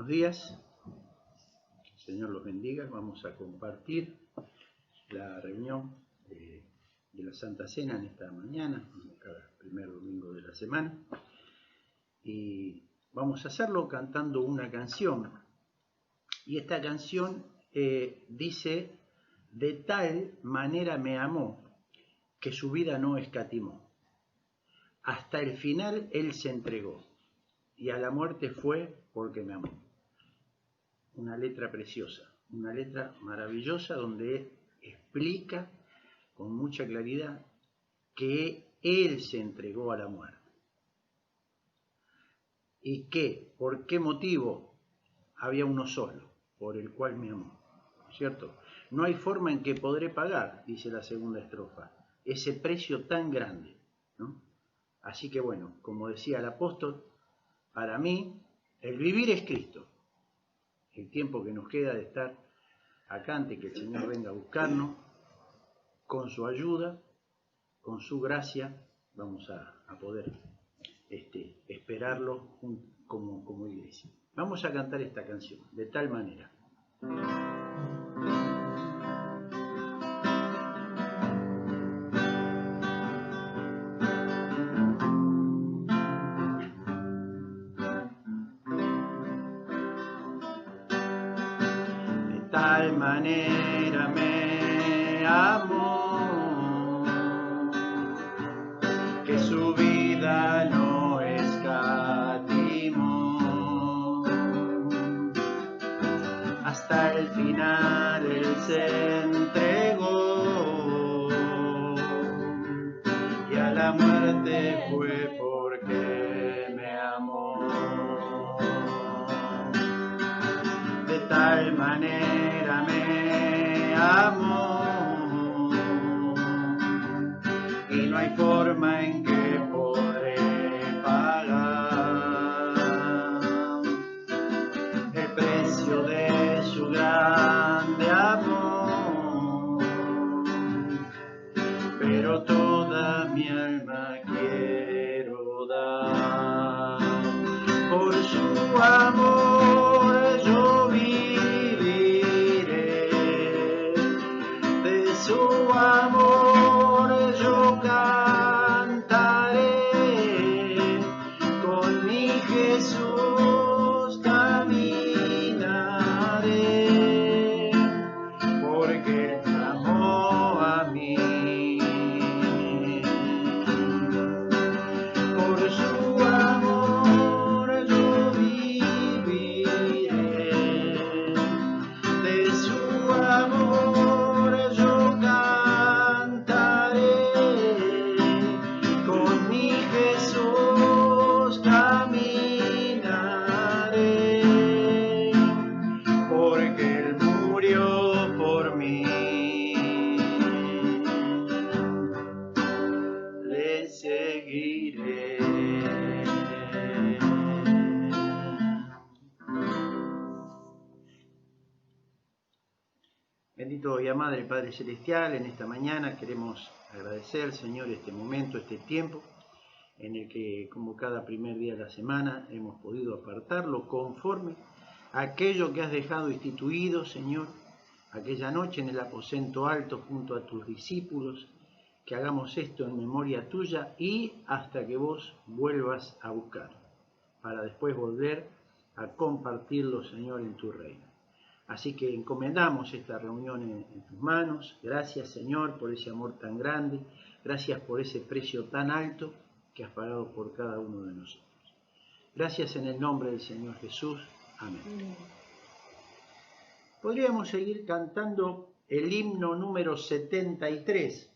Buenos días, el Señor los bendiga. Vamos a compartir la reunión de la Santa Cena en esta mañana, cada primer domingo de la semana, y vamos a hacerlo cantando una canción. Y esta canción dice: de tal manera me amó que su vida no escatimó, hasta el final Él se entregó, y a la muerte fue porque me amó. Una letra preciosa, una letra maravillosa donde Él explica con mucha claridad que Él se entregó a la muerte. Y que, ¿por qué motivo? Había uno solo, por el cual me amó, ¿cierto? No hay forma en que podré pagar, dice la segunda estrofa, ese precio tan grande, ¿no? Así que bueno, como decía el apóstol, para mí el vivir es Cristo. El tiempo que nos queda de estar acá antes que el Señor venga a buscarnos, con su ayuda, con su gracia, vamos a poder esperarlo como iglesia. Vamos a cantar esta canción, de tal manera. De tal manera me amó que su vida no escatimó, hasta el final Él se entregó, y a la muerte fue porque me amó. De tal manera me amó, y no hay forma en que podré pagar el precio de su grande amor, pero toda mi alma quiero dar por su amor. Yo viviré de su amor, yo cantaré, con mi Jesús caminaré, porque Él me amó a mí. Por su amor yo viviré, de su amor yo cantaré, con mi Jesús caminaré, porque Él murió por mí. Le seguiré. Bendito y amado Padre Celestial, en esta mañana queremos agradecer, Señor, este momento, este tiempo en el que, como cada primer día de la semana, hemos podido apartarlo conforme a aquello que has dejado instituido, Señor, aquella noche en el aposento alto junto a tus discípulos, que hagamos esto en memoria tuya y hasta que vos vuelvas a buscar, para después volver a compartirlo, Señor, en tu reino. Así que encomendamos esta reunión en tus manos. Gracias, Señor, por ese amor tan grande. Gracias por ese precio tan alto que has pagado por cada uno de nosotros. Gracias en el nombre del Señor Jesús. Amén. Podríamos seguir cantando el himno número 73.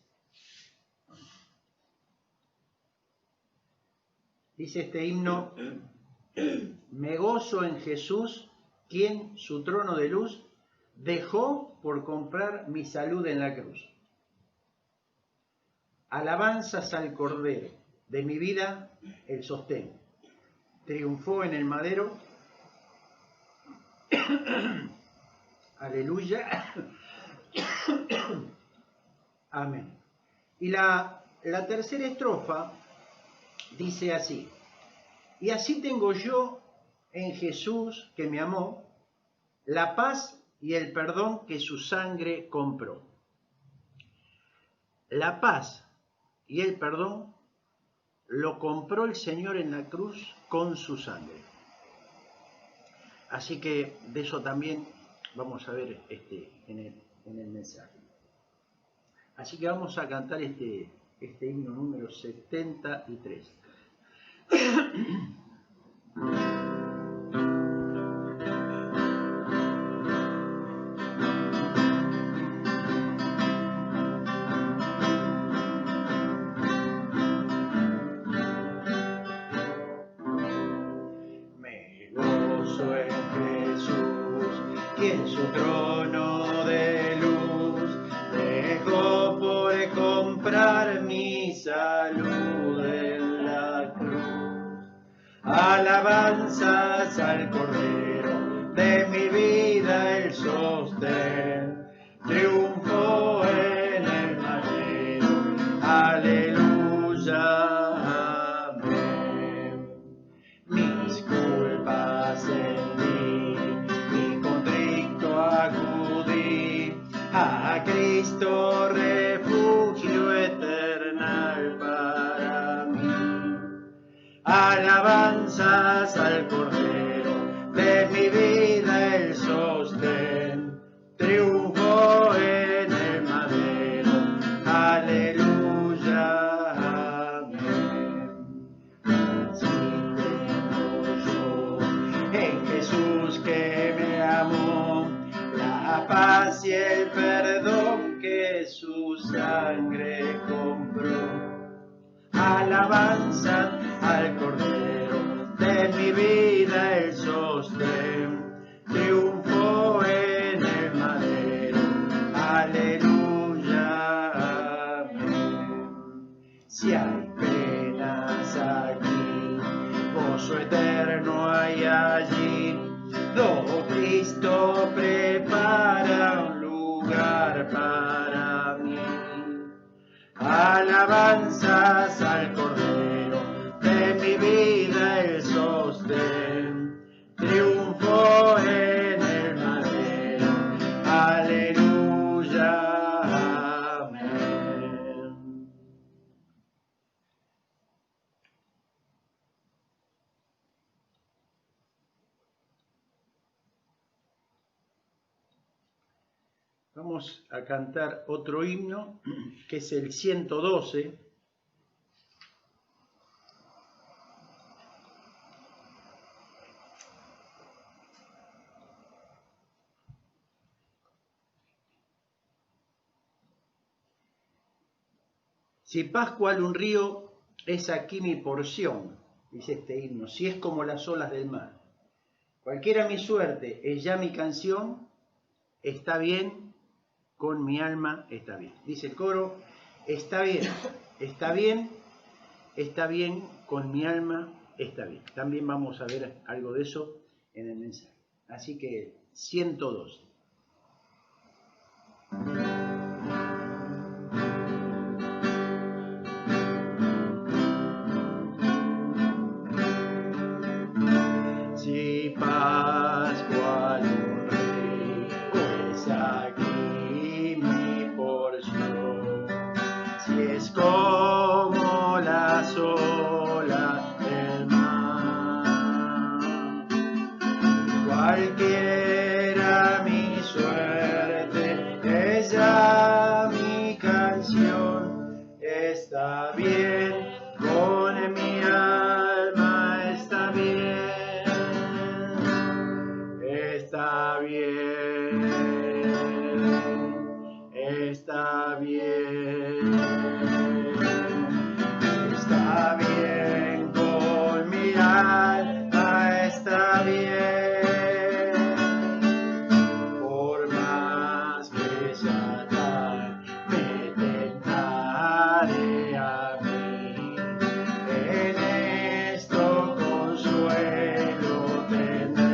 Dice este himno: me gozo en Jesús, quien su trono de luz dejó por comprar mi salud en la cruz. Alabanzas al Cordero, de mi vida el sostén. Triunfó en el madero. Aleluya. Amén. Y la tercera estrofa dice así: y así tengo yo en Jesús que me amó, la paz y el perdón que su sangre compró. La paz y el perdón lo compró el Señor en la cruz con su sangre. Así que de eso también vamos a ver en el mensaje. Así que vamos a cantar este himno número 73. Me gozo en Jesús, quien su trono de luz dejó por comprar mi salud en la cruz. Alabanzas al Cordero, de mi vida el sostén, triunfó en el madero, aleluya, amén. Mis culpas sentí y contrito acudí a Cristo, refugio eternal para mí. Alabanzas al Cordero, de mi vida el sostén, triunfó en el madero, aleluya, amén. Así tengo yo en Jesús que me amó, la paz y el perdón que su sangre compró. Alabanza al Cordero, de mi vida el sostén, triunfó en el madero, aleluya, amén. Si hay penas aquí, gozo eterno hay allí, Cristo prepara un lugar para mí. Alabanzas al Cordero, de mi vida el sostén, triunfó en el madero, aleluya, amén. Vamos a cantar otro himno, que es el 112. Si paz cual un río es aquí mi porción, dice este himno, si es como las olas del mar. Cualquiera mi suerte es ya mi canción, está bien. Con mi alma está bien. Dice el coro, está bien, está bien, está bien, con mi alma está bien. También vamos a ver algo de eso en el mensaje. Así que 112. Si paz cual un río es aquí mi porción, si es como las olas del mar, cualquiera mi suerte es ya mi canción, está bien, con mi alma está bien. Está bien, está bien, está bien, con mi alma está bien, por más que Satán me tentare a mí, en esto consuelo tendré.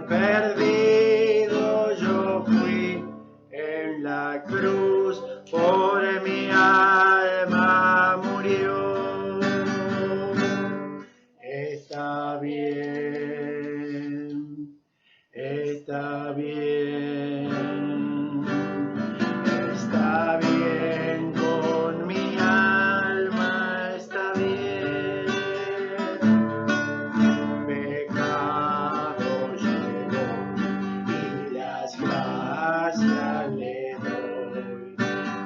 Perdido yo fui en la cruz, por mi alma está bien con mi alma, está bien. Pecado llevo y las gracias le doy.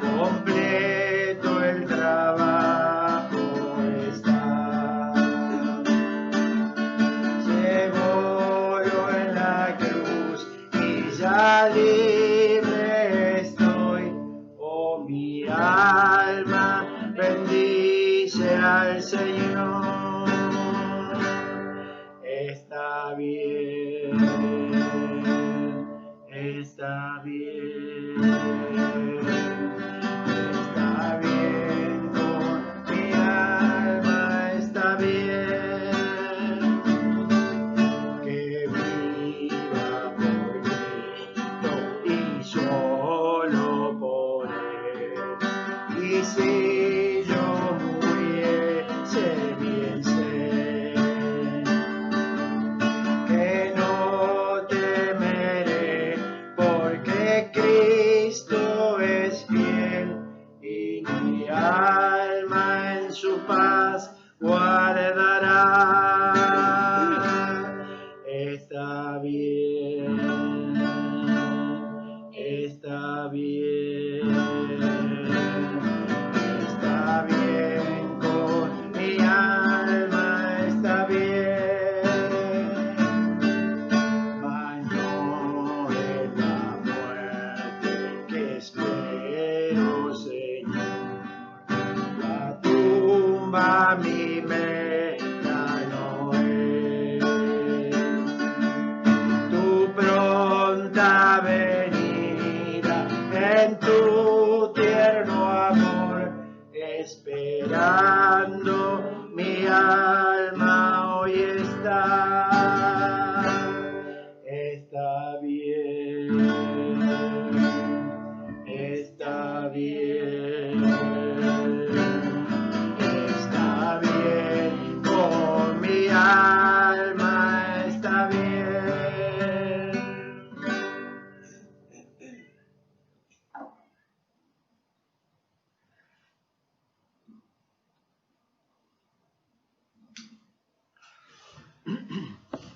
Completo el trabajo está. Llevo yo en la cruz y ya libre estoy. Oh, mi alma bendice al Señor. Está bien, está bien, está bien con mi alma, está bien, que viva por Cristo y solo por Él. Y si yo muriese, bien sé que no temeré, porque Cristo es fiel y mi alma en su paz guardará. Está bien, está bien, está bien con mi alma, está bien. Mas no es la muerte que espero, Señor. La tumba mi meta no es. Tu pronta venida en tu tierno amor, esperando mi alma hoy está. Está bien, está bien, está bien con mi alma, está bien.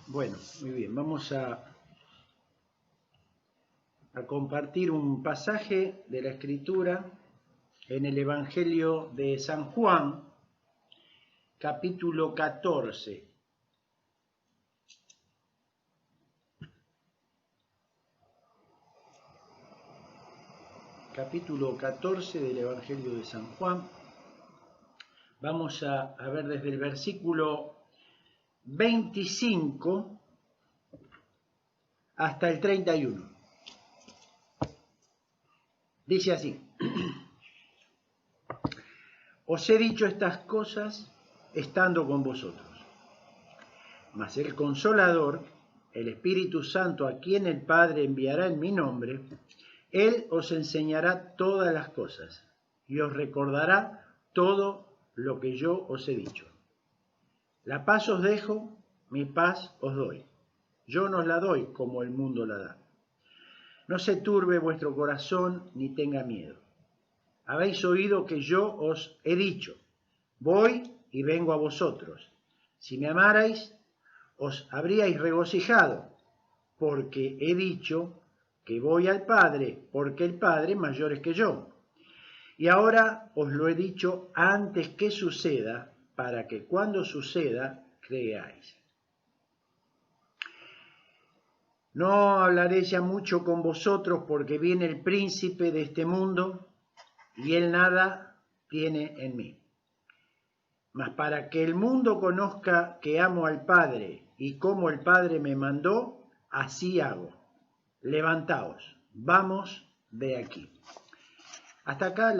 Bueno, muy bien, vamos a compartir un pasaje de la Escritura en el Evangelio de San Juan, capítulo 14. Capítulo 14 del Evangelio de San Juan. Vamos a ver desde el versículo 25 hasta el 31. Dice así: Os he dicho estas cosas estando con vosotros, mas el Consolador, el Espíritu Santo, a quien el Padre enviará en mi nombre, Él os enseñará todas las cosas y os recordará todo lo que yo os he dicho. La paz os dejo, mi paz os doy. Yo no os la doy como el mundo la da. No se turbe vuestro corazón ni tenga miedo. Habéis oído que yo os he dicho: voy y vengo a vosotros. Si me amarais, os habríais regocijado, porque he dicho que voy al Padre, porque el Padre mayor es que yo. Y ahora os lo he dicho antes que suceda, para que cuando suceda creáis. No hablaré ya mucho con vosotros, porque viene el príncipe de este mundo, y él nada tiene en mí. Mas para que el mundo conozca que amo al Padre, y como el Padre me mandó, así hago. Levantaos, vamos de aquí. Hasta acá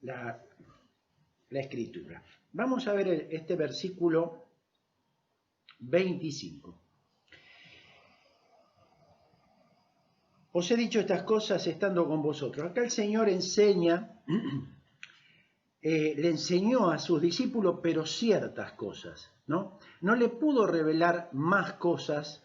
la escritura. Vamos a ver este versículo 25. Os he dicho estas cosas estando con vosotros. Acá el Señor enseña, le enseñó a sus discípulos, pero ciertas cosas, ¿no? No le pudo revelar más cosas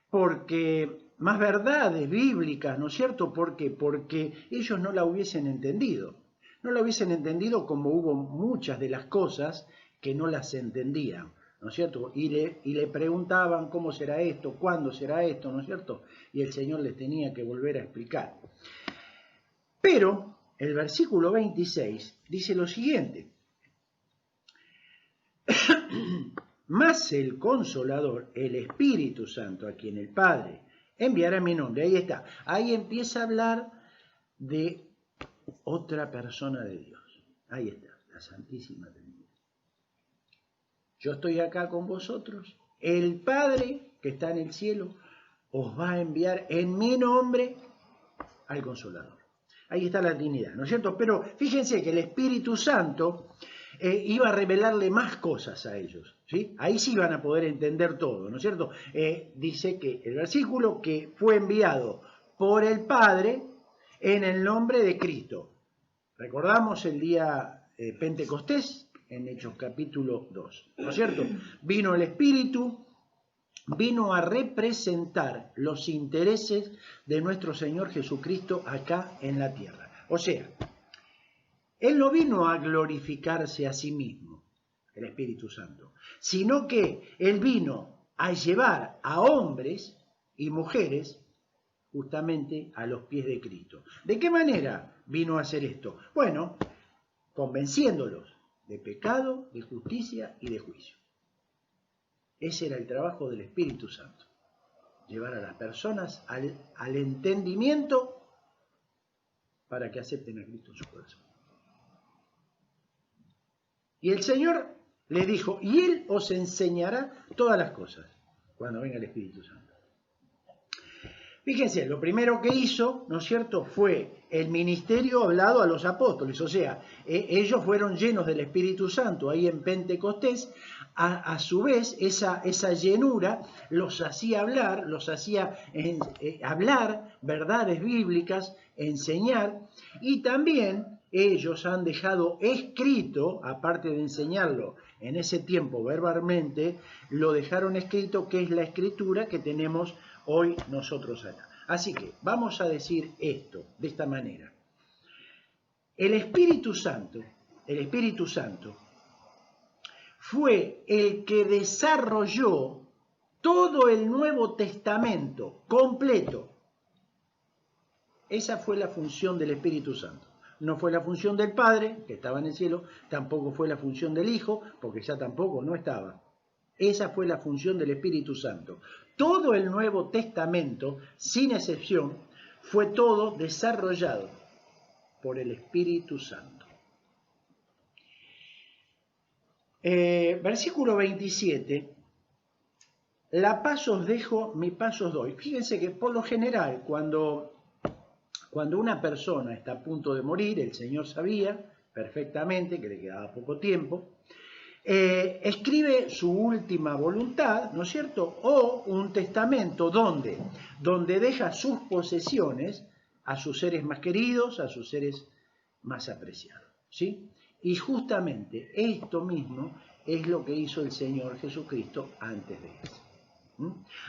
porque más verdades bíblicas, ¿no es cierto? ¿Por qué? Porque ellos no la hubiesen entendido. No la hubiesen entendido, como hubo muchas de las cosas que no las entendían, ¿no es cierto? Y le preguntaban cómo será esto, cuándo será esto, ¿no es cierto? Y el Señor les tenía que volver a explicar. Pero el versículo 26 dice lo siguiente: mas el Consolador, el Espíritu Santo, a quien el Padre enviará en mi nombre. Ahí está. Ahí empieza a hablar de otra persona de Dios. Ahí está, la Santísima Trinidad. Yo estoy acá con vosotros. El Padre que está en el cielo os va a enviar en mi nombre al Consolador. Ahí está la Trinidad, ¿no es cierto? Pero fíjense que el Espíritu Santo iba a revelarle más cosas a ellos, ¿sí? Ahí sí van a poder entender todo, ¿no es cierto? Dice que el versículo que fue enviado por el Padre en el nombre de Cristo. Recordamos el día Pentecostés en Hechos capítulo 2, ¿no es cierto? Vino el Espíritu, vino a representar los intereses de nuestro Señor Jesucristo acá en la tierra. O sea, Él no vino a glorificarse a sí mismo, el Espíritu Santo, sino que Él vino a llevar a hombres y mujeres justamente a los pies de Cristo. ¿De qué manera vino a hacer esto? Bueno, convenciéndolos de pecado, de justicia y de juicio. Ese era el trabajo del Espíritu Santo, llevar a las personas al entendimiento para que acepten a Cristo en su corazón. Y el Señor le dijo, y Él os enseñará todas las cosas cuando venga el Espíritu Santo. Fíjense, lo primero que hizo, ¿no es cierto?, fue el ministerio hablado a los apóstoles, o sea, ellos fueron llenos del Espíritu Santo ahí en Pentecostés. A su vez, esa llenura los hacía hablar, hablar verdades bíblicas, enseñar, y también ellos han dejado escrito, aparte de enseñarlo en ese tiempo verbalmente, lo dejaron escrito, que es la escritura que tenemos hoy nosotros acá. Así que vamos a decir esto de esta manera. El Espíritu Santo fue el que desarrolló todo el Nuevo Testamento completo. Esa fue la función del Espíritu Santo. No fue la función del Padre, que estaba en el cielo, tampoco fue la función del Hijo, porque ya tampoco no estaba. Esa fue la función del Espíritu Santo. Todo el Nuevo Testamento, sin excepción, fue todo desarrollado por el Espíritu Santo. Versículo 27. La paz os dejo, mi paz os doy. Fíjense que por lo general, cuando una persona está a punto de morir, el Señor sabía perfectamente que le quedaba poco tiempo, escribe su última voluntad, ¿no es cierto?, o un testamento donde deja sus posesiones a sus seres más queridos, a sus seres más apreciados, ¿sí? Y justamente esto mismo es lo que hizo el Señor Jesucristo antes de eso.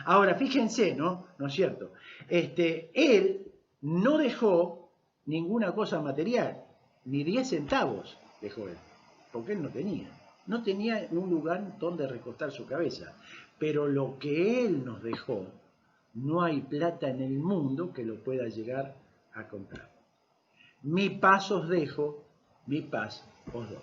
Ahora, fíjense, ¿no es cierto? Él no dejó ninguna cosa material, ni 10 centavos dejó él, porque él no tenía. No tenía un lugar donde recostar su cabeza, pero lo que Él nos dejó, no hay plata en el mundo que lo pueda llegar a comprar. Mi paz os dejo, mi paz os doy.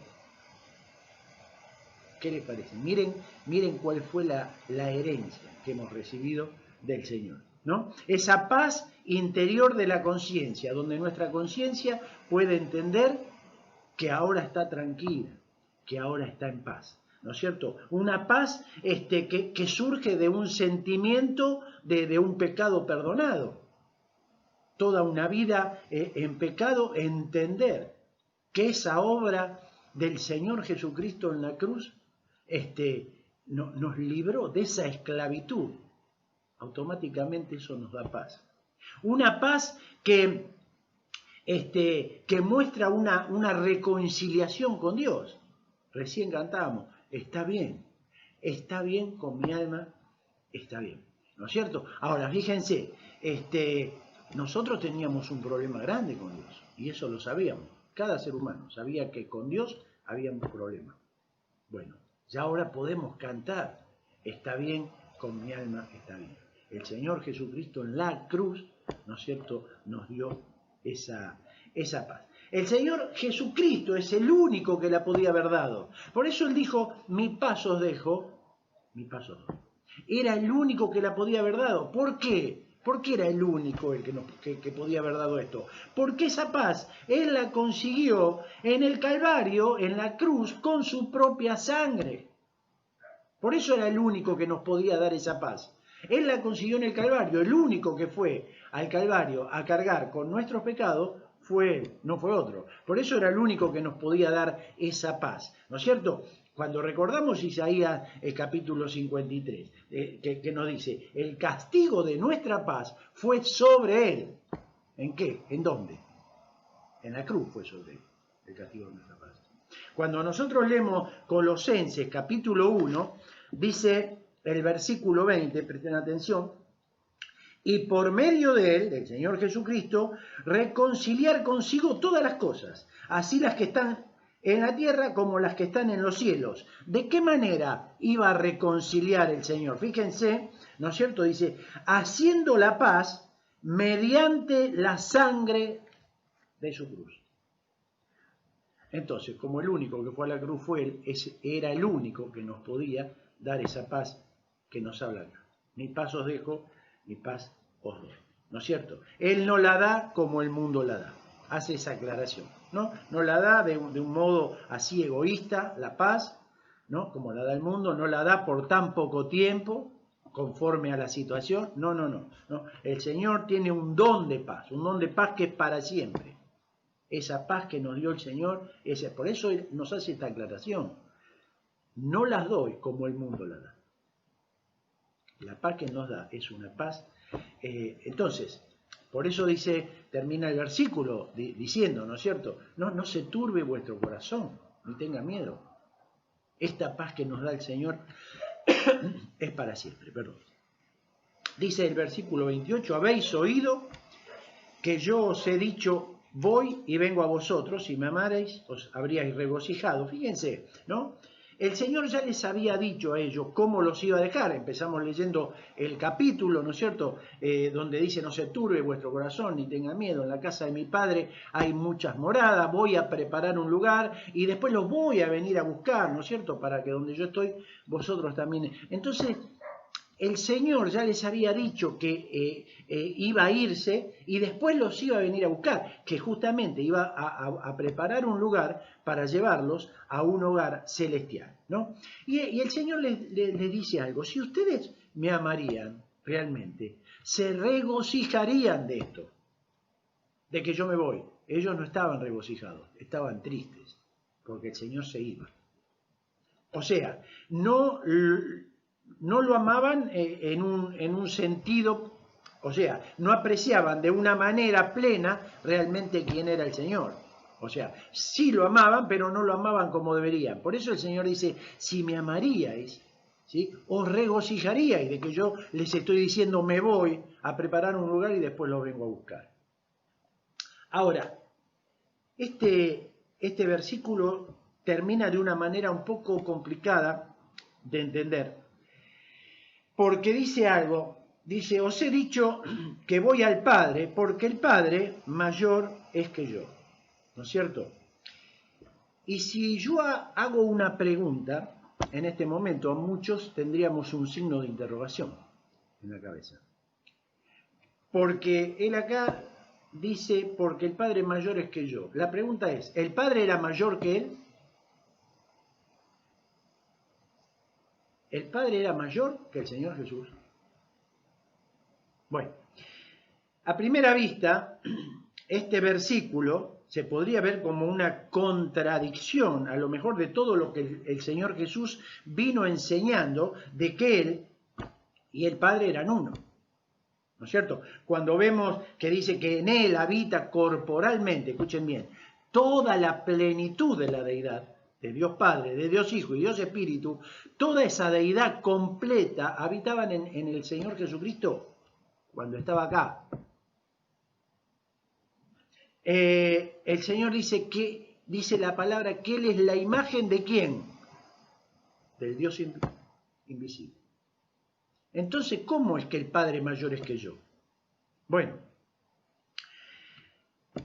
¿Qué les parece? Miren cuál fue la herencia que hemos recibido del Señor, ¿no? Esa paz interior de la conciencia, donde nuestra conciencia puede entender que ahora está tranquila, que ahora está en paz, ¿no es cierto? Una paz que surge de un sentimiento de un pecado perdonado. Toda una vida en pecado, entender que esa obra del Señor Jesucristo en la cruz nos libró de esa esclavitud. Automáticamente eso nos da paz. Una paz que muestra una reconciliación con Dios. Recién cantábamos, está bien con mi alma, está bien, ¿no es cierto? Ahora, fíjense, nosotros teníamos un problema grande con Dios, y eso lo sabíamos. Cada ser humano sabía que con Dios había un problema. Bueno, ya ahora podemos cantar, está bien, con mi alma está bien. El Señor Jesucristo en la cruz, ¿no es cierto?, nos dio esa paz. El Señor Jesucristo es el único que la podía haber dado. Por eso Él dijo, mi paz os dejo, mi paz os doy. Era el único que la podía haber dado. ¿Por qué? ¿Por qué era el único el que podía haber dado esto? Porque esa paz Él la consiguió en el Calvario, en la cruz, con su propia sangre. Por eso era el único que nos podía dar esa paz. Él la consiguió en el Calvario. El único que fue al Calvario a cargar con nuestros pecados fue Él, no fue otro. Por eso era el único que nos podía dar esa paz. ¿No es cierto? Cuando recordamos Isaías el capítulo 53, que nos dice, el castigo de nuestra paz fue sobre Él. ¿En qué? ¿En dónde? En la cruz fue sobre Él, el castigo de nuestra paz. Cuando nosotros leemos Colosenses capítulo 1, dice el versículo 20, presten atención, y por medio de Él, del Señor Jesucristo, reconciliar consigo todas las cosas, así las que están en la tierra como las que están en los cielos. ¿De qué manera iba a reconciliar el Señor? Fíjense, ¿no es cierto? Dice, haciendo la paz mediante la sangre de su cruz. Entonces, como el único que fue a la cruz fue Él, era el único que nos podía dar esa paz que nos habla acá. Mi paz os dejo, mi paz os doy. ¿No es cierto? Él no la da como el mundo la da. Hace esa aclaración. No la da de un modo así egoísta, la paz, ¿no? Como la da el mundo, no la da por tan poco tiempo, conforme a la situación. No. El Señor tiene un don de paz que es para siempre. Esa paz que nos dio el Señor, por eso Él nos hace esta aclaración. No las doy como el mundo la da. La paz que nos da es una paz. Entonces, por eso termina el versículo diciendo, ¿no es cierto? No se turbe vuestro corazón, ni tenga miedo. Esta paz que nos da el Señor es para siempre, perdón. Dice el versículo 28, habéis oído que yo os he dicho, voy y vengo a vosotros, si me amarais, os habríais regocijado. Fíjense, ¿no? El Señor ya les había dicho a ellos cómo los iba a dejar. Empezamos leyendo el capítulo, ¿no es cierto?, donde dice, no se turbe vuestro corazón, ni tenga miedo. En la casa de mi Padre hay muchas moradas, voy a preparar un lugar y después los voy a venir a buscar, ¿no es cierto?, para que donde yo estoy, vosotros también. Entonces, el Señor ya les había dicho que iba a irse y después los iba a venir a buscar, que justamente iba a preparar un lugar para llevarlos a un hogar celestial, ¿no? Y el Señor les dice algo, si ustedes me amarían realmente, se regocijarían de esto, de que yo me voy. Ellos no estaban regocijados, estaban tristes, porque el Señor se iba. O sea, no lo amaban en un sentido, o sea, no apreciaban de una manera plena realmente quién era el Señor. O sea, sí lo amaban, pero no lo amaban como deberían. Por eso el Señor dice, si me amaríais, ¿sí?, os regocijaríais de que yo les estoy diciendo me voy a preparar un lugar y después lo vengo a buscar. Ahora, este versículo termina de una manera un poco complicada de entender, porque dice algo, dice, os he dicho que voy al Padre, porque el Padre mayor es que yo, ¿no es cierto? Y si yo hago una pregunta, en este momento muchos tendríamos un signo de interrogación en la cabeza, porque él acá dice, porque el Padre mayor es que yo. La pregunta es, ¿el Padre era mayor que él? ¿El Padre era mayor que el Señor Jesús? Bueno, a primera vista, este versículo se podría ver como una contradicción, a lo mejor de todo lo que el Señor Jesús vino enseñando, de que Él y el Padre eran uno. ¿No es cierto? Cuando vemos que dice que en Él habita corporalmente, escuchen bien, toda la plenitud de la deidad, de Dios Padre, de Dios Hijo y Dios Espíritu, toda esa deidad completa habitaban en el Señor Jesucristo. cuando estaba acá. El Señor dice la palabra que Él es la imagen de ¿quién? Del Dios invisible. Entonces, ¿cómo es que el Padre mayor es que yo? Bueno,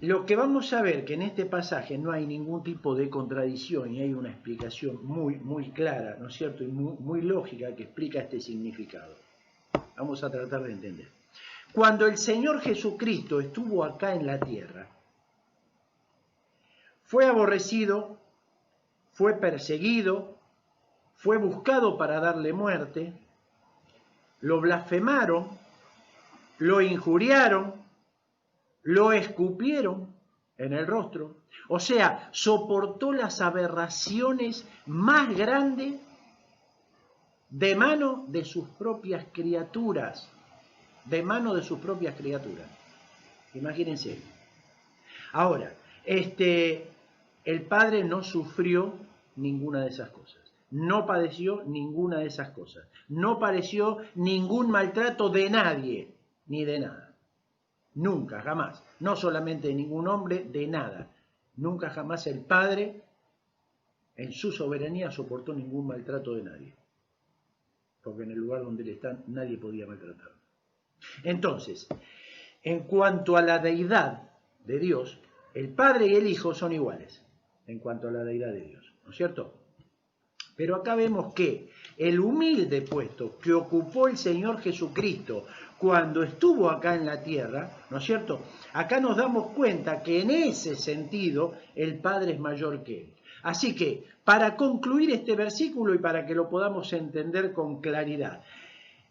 lo que vamos a ver que en este pasaje no hay ningún tipo de contradicción y hay una explicación muy clara, ¿no es cierto? Y muy lógica que explica este significado. Vamos a tratar de entender. Cuando el Señor Jesucristo estuvo acá en la tierra, fue aborrecido, fue perseguido, fue buscado para darle muerte, lo blasfemaron, lo injuriaron, lo escupieron en el rostro. O sea, soportó las aberraciones más grandes de mano de sus propias criaturas. De mano de sus propias criaturas. Imagínense. Ahora, el Padre no sufrió ninguna de esas cosas. No padeció ninguna de esas cosas. No padeció ningún maltrato de nadie, ni de nada. Nunca, jamás. No solamente de ningún hombre, de nada. Nunca jamás el Padre, en su soberanía, soportó ningún maltrato de nadie. Porque en el lugar donde él está, nadie podía maltratarlo. Entonces, en cuanto a la deidad de Dios, el Padre y el Hijo son iguales. En cuanto a la deidad de Dios, ¿no es cierto? Pero acá vemos que el humilde puesto que ocupó el Señor Jesucristo cuando estuvo acá en la tierra, ¿no es cierto? Acá nos damos cuenta que en ese sentido el Padre es mayor que Él. Así que, para concluir este versículo y para que lo podamos entender con claridad,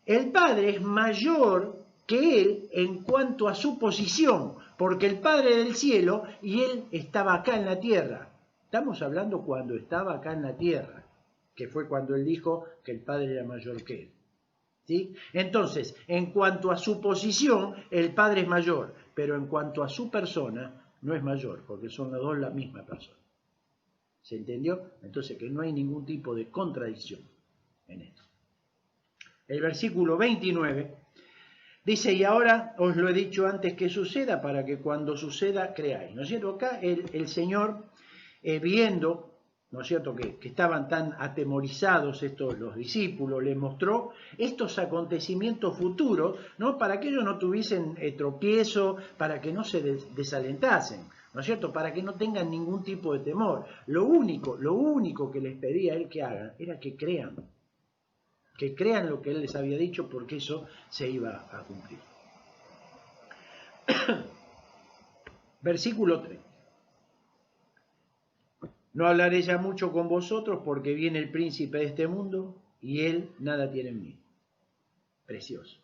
el Padre es mayor que Él en cuanto a su posición, porque el Padre del cielo y Él estaba acá en la tierra. Estamos hablando cuando estaba acá en la tierra, que fue cuando Él dijo que el Padre era mayor que Él. ¿Sí? Entonces, en cuanto a su posición, el Padre es mayor, pero en cuanto a su persona, no es mayor, porque son los dos la misma persona. ¿Se entendió? Entonces, que no hay ningún tipo de contradicción en esto. El versículo 29 dice, y ahora os lo he dicho antes que suceda, para que cuando suceda creáis. ¿No es cierto? Acá el Señor, viendo, ¿no es cierto?, que estaban tan atemorizados los discípulos, les mostró estos acontecimientos futuros, ¿no?, para que ellos no tuviesen tropiezo, para que no se desalentasen, ¿no es cierto?, para que no tengan ningún tipo de temor. Lo único que les pedía a Él que hagan era que crean lo que Él les había dicho, porque eso se iba a cumplir. Versículo 3. No hablaré ya mucho con vosotros porque viene el príncipe de este mundo y él nada tiene en mí. Precioso,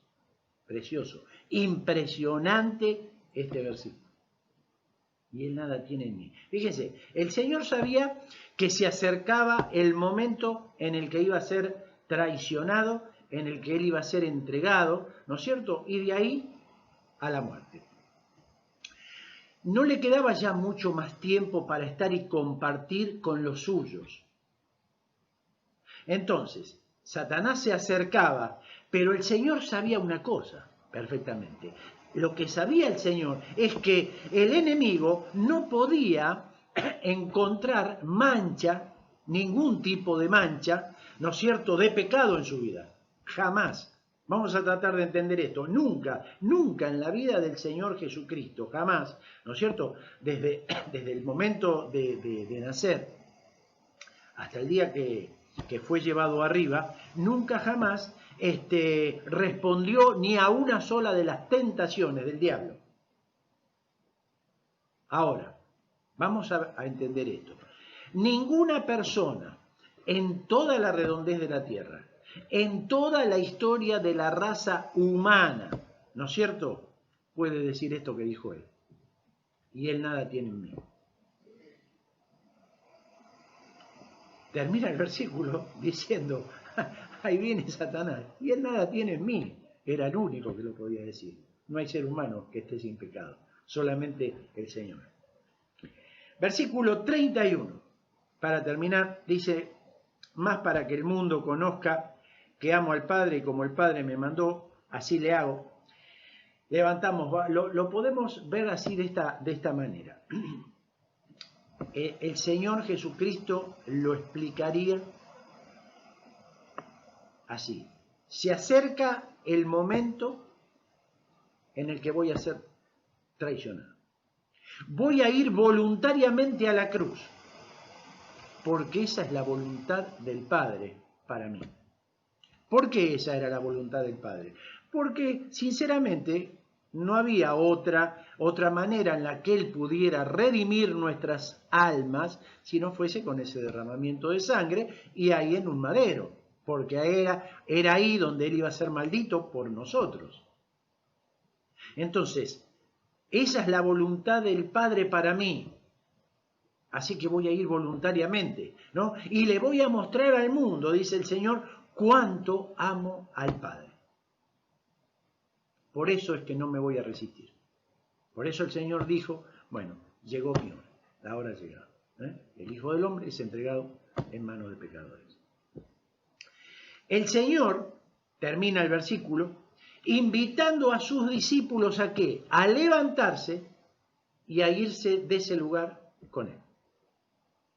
precioso, impresionante este versículo. Y él nada tiene en mí. Fíjense, el Señor sabía que se acercaba el momento en el que iba a ser traicionado, en el que él iba a ser entregado, ¿no es cierto? Y de ahí a la muerte. No le quedaba ya mucho más tiempo para estar y compartir con los suyos. Entonces, Satanás se acercaba, pero el Señor sabía una cosa perfectamente. Lo que sabía el Señor es que el enemigo no podía encontrar mancha, ningún tipo de mancha, ¿no es cierto?, de pecado en su vida. Jamás. Vamos a tratar de entender esto. Nunca, nunca en la vida del Señor Jesucristo, jamás, ¿no es cierto?, desde el momento de nacer hasta el día que fue llevado arriba, nunca jamás respondió ni a una sola de las tentaciones del diablo. Ahora, vamos a entender esto. Ninguna persona en toda la redondez de la tierra, en toda la historia de la raza humana, ¿no es cierto?, puede decir esto que dijo él. Y él nada tiene en mí. Termina el versículo diciendo, ahí viene Satanás, y él nada tiene en mí. Era el único que lo podía decir. No hay ser humano que esté sin pecado, solamente el Señor. Versículo 31, para terminar, dice, más para que el mundo conozca que amo al Padre y como el Padre me mandó, así le hago. levantamos, lo podemos ver así de esta manera. El Señor Jesucristo lo explicaría así. Se acerca el momento en el que voy a ser traicionado. Voy a ir voluntariamente a la cruz, porque esa es la voluntad del Padre para mí. ¿Por qué esa era la voluntad del Padre? Porque, sinceramente, no había otra manera en la que Él pudiera redimir nuestras almas si no fuese con ese derramamiento de sangre y ahí en un madero, porque era ahí donde Él iba a ser maldito por nosotros. Entonces, esa es la voluntad del Padre para mí. Así que voy a ir voluntariamente, ¿no? Y le voy a mostrar al mundo, dice el Señor, cuánto amo al Padre. Por eso es que no me voy a resistir. Por eso el Señor dijo, bueno, llegó mi hora, la hora ha llegado. El Hijo del Hombre es entregado en manos de pecadores. El Señor, termina el versículo, invitando a sus discípulos a ¿qué? A levantarse y a irse de ese lugar con Él.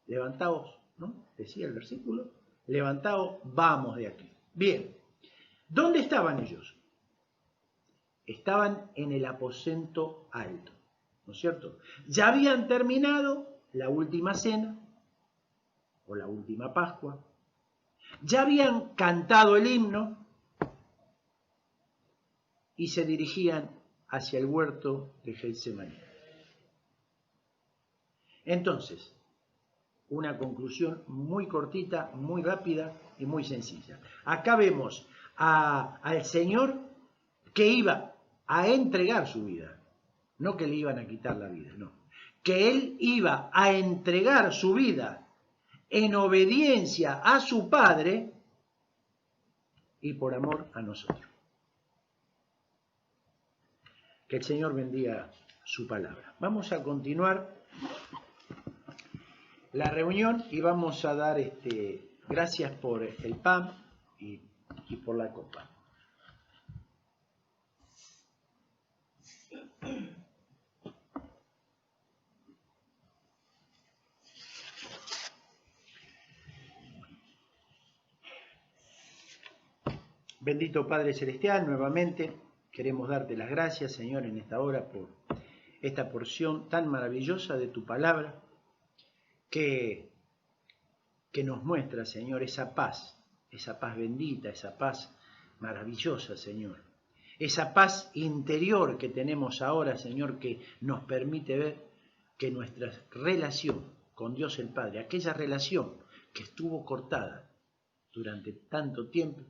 Levantaos, ¿no? Decía el versículo, levantaos, vamos de aquí. Bien, ¿dónde estaban ellos? Estaban en el aposento alto, ¿no es cierto? Ya habían terminado la última cena o la última Pascua, ya habían cantado el himno y se dirigían hacia el huerto de Getsemaní. Entonces, una conclusión muy cortita, muy rápida y muy sencilla. Acá vemos al Señor que iba a entregar su vida, no que le iban a quitar la vida, no. Que Él iba a entregar su vida en obediencia a su Padre y por amor a nosotros. Que el Señor bendiga su palabra. Vamos a continuar la reunión y vamos a dar gracias por el pan y por la copa. Bendito Padre Celestial, nuevamente queremos darte las gracias, Señor, en esta hora por esta porción tan maravillosa de tu palabra que nos muestra, Señor, esa paz bendita, esa paz maravillosa, Señor. Esa paz interior que tenemos ahora, Señor, que nos permite ver que nuestra relación con Dios el Padre, aquella relación que estuvo cortada durante tanto tiempo,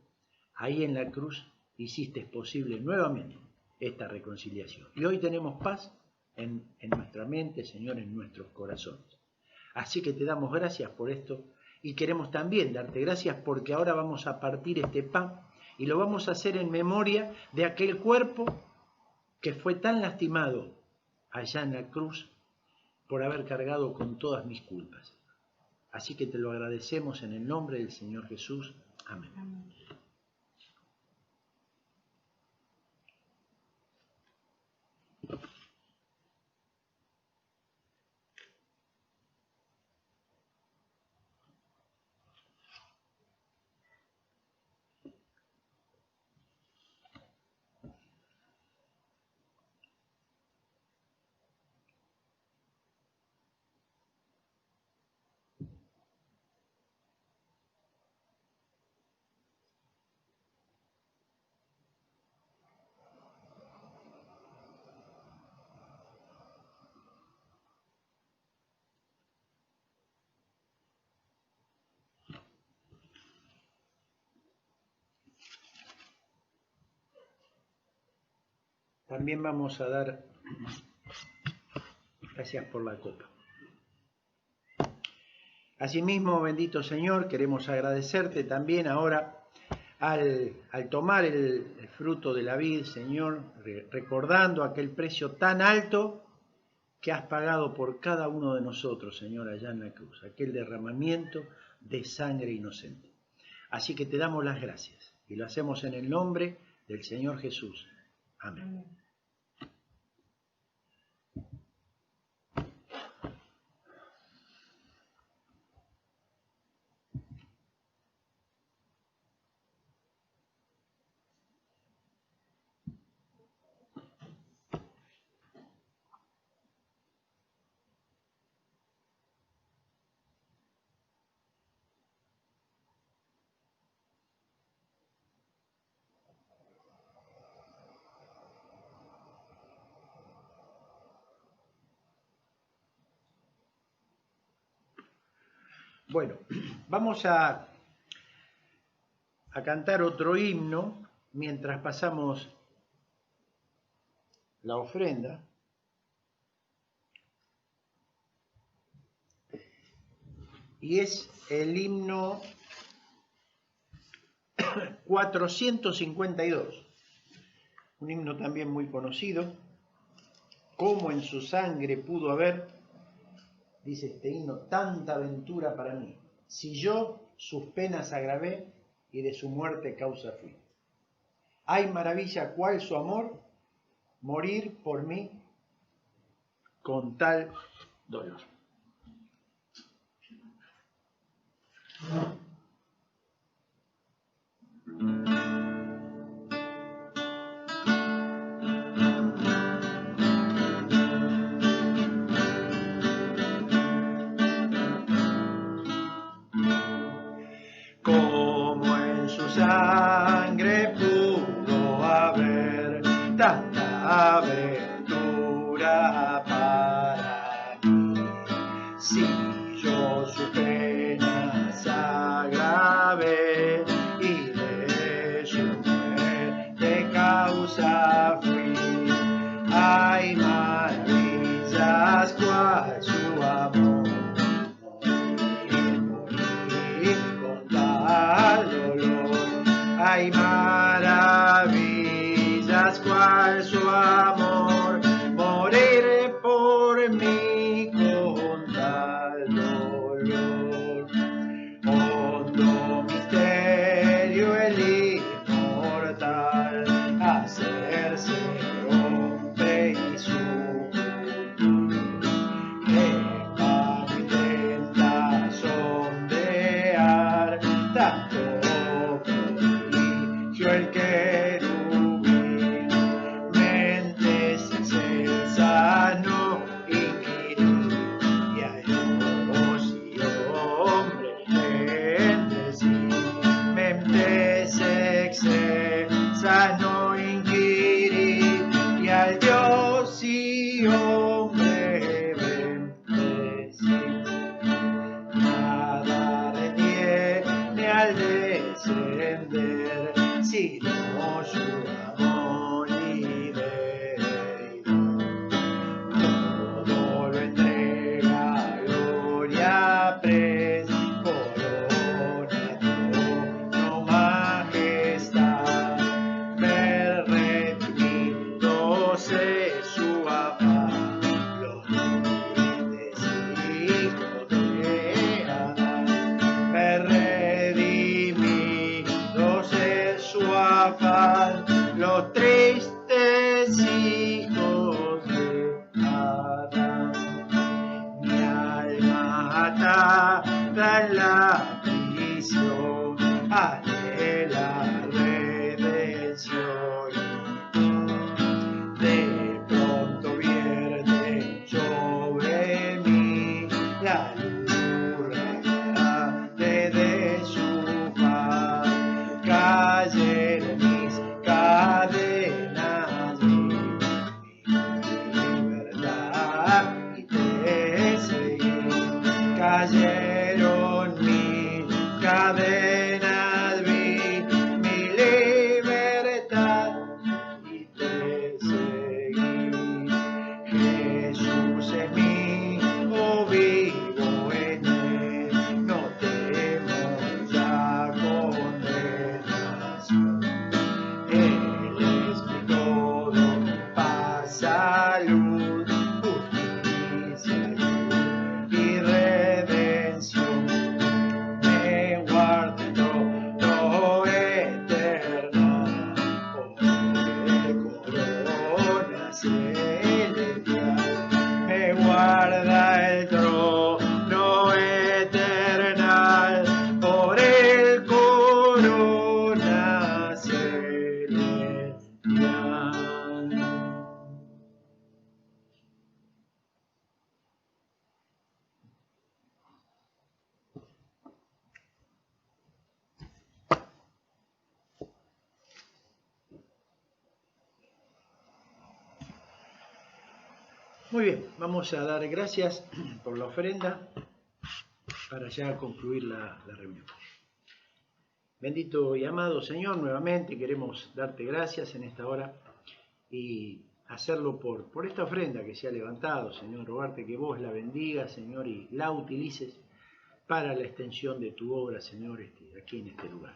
ahí en la cruz hiciste posible nuevamente esta reconciliación. Y hoy tenemos paz en nuestra mente, Señor, en nuestros corazones. Así que te damos gracias por esto y queremos también darte gracias porque ahora vamos a partir este pan y lo vamos a hacer en memoria de aquel cuerpo que fue tan lastimado allá en la cruz por haber cargado con todas mis culpas. Así que te lo agradecemos en el nombre del Señor Jesús. Amén. Amén. También vamos a dar gracias por la copa. Asimismo, bendito Señor, queremos agradecerte también ahora al tomar el fruto de la vid, Señor, recordando aquel precio tan alto que has pagado por cada uno de nosotros, Señor, allá en la cruz, aquel derramamiento de sangre inocente. Así que te damos las gracias y lo hacemos en el nombre del Señor Jesús. Amén. Bueno, vamos a cantar otro himno mientras pasamos la ofrenda. Y es el himno 452, un himno también muy conocido. Cómo en su sangre pudo haber, dice este himno, tanta aventura para mí, si yo sus penas agravé y de su muerte causa fui. Hay maravilla cual su amor, morir por mí con tal dolor. Como en su sangre pudo haber tanta aventura para mí, si yo sus penas agravé y de su muerte causa fui. Hay maravillas cual su amor, hay maravillas cual su amor, morir por mí con tal dolor. Hondo misterio el inmortal, hacerse hombre y su intenta sondear tanto el querubín, mentes excelsas no inquirir, y a Dios y hombre bendecir, mentes excelsas no inquirir, y al Dios y hombre bendecir. Nada detiene al descender, sino su amor y deidad. Todo lo entrega, gloria, pres, corona, trono, majestad. Ver redimidos es su afán, los límites hijos de Adán. Ver redimidos es su afán, los tristes hijos de Adán. Mi alma atada en la prisión, anhela redención. De pronto vierte sobre mí la luz radiante de su faz. Cayeron mis cadenas, mi libertad y te seguí. Cayeron mis cadenas, vi mi libertad y te seguí. Jesús es mío, vivo en él, no temo ya condenación. Él es mi todo, paz, salud, justicia y redención. Me guarda en todo eterna, corona celestial. Me guarda el trono eternal, por el corona celestial. Muy bien, vamos a dar gracias por la ofrenda. para ya concluir la reunión. Bendito y amado Señor, nuevamente queremos darte gracias en esta hora y hacerlo por esta ofrenda que se ha levantado, Señor, rogarte que vos la bendigas, Señor, y la utilices para la extensión de tu obra, Señor, aquí en este lugar.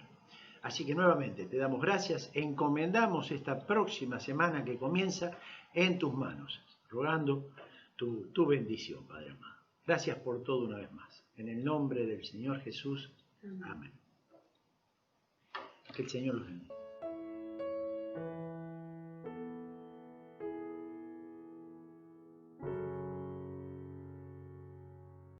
Así que nuevamente te damos gracias, encomendamos esta próxima semana que comienza en tus manos, rogando tu bendición, Padre amado. Gracias por todo una vez más. En el nombre del Señor Jesús. Amén. Que el Señor los bendiga.